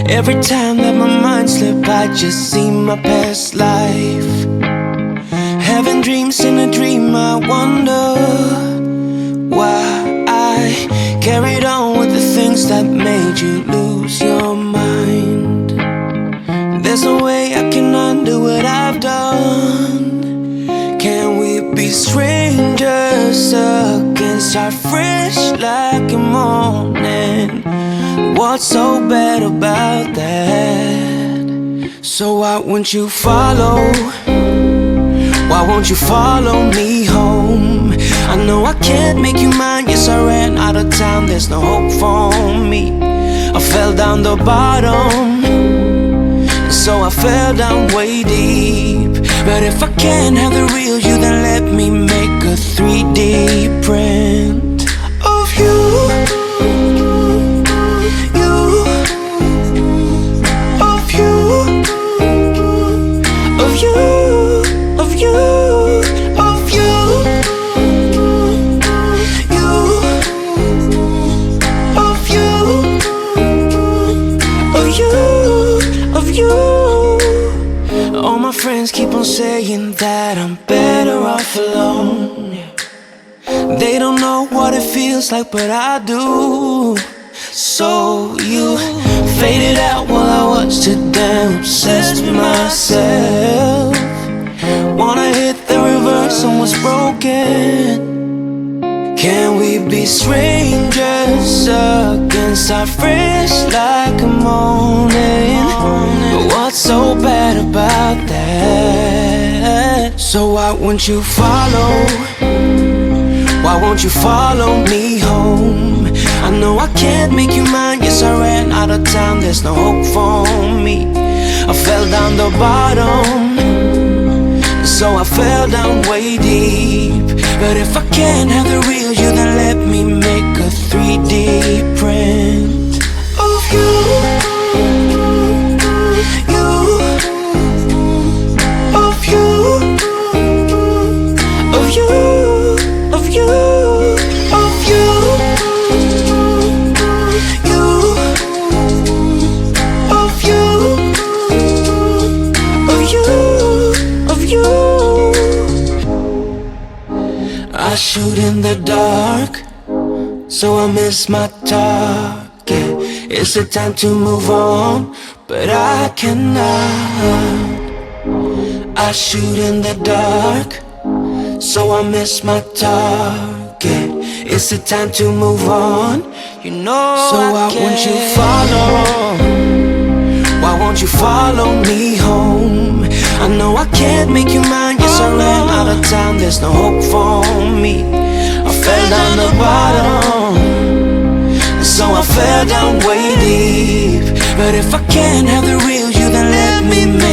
Every time that my mind slip, I just see my past life. Having dreams in a dream, I wonder why I carried on with the things that made you lose your mind. There's no way I can undo what I've done. Can we be strangers again? Start fresh like a morning. What's so bad about that? So why won't you follow? Why won't you follow me home? I know I can't make you mine. Yes, I ran out of town. There's no hope for me. I fell down the bottom, so I fell down way deep. But if I can't have the real you, then let me make a 3D print of you. All my friends keep on saying that I'm better off alone. They don't know what it feels like, but I do. So you faded out while I was too damn obsessed with myself. Wanna hit the reverse on what's broken. Can we be strangers again? Start fresh like a morning. But what's so bad about that? So why won't you follow? Why won't you follow me home? I know I can't make you mine. Yes, I ran out of town. There's no hope for me. I fell down the bottom, so I fell down way deep. But if I can't have the real you, then let me make a 3D print of you. I shoot in the dark, so I miss my target. It's the time to move on, but I cannot. I shoot in the dark, so I miss my target. It's the time to move on, you know. So why won't you follow? Why won't you follow me home? I know I can't make you mine. Yes, I ran out of town. There's no hope for me. I fell down the bottom, so I fell down way deep. But if I can't have the real you, then let me make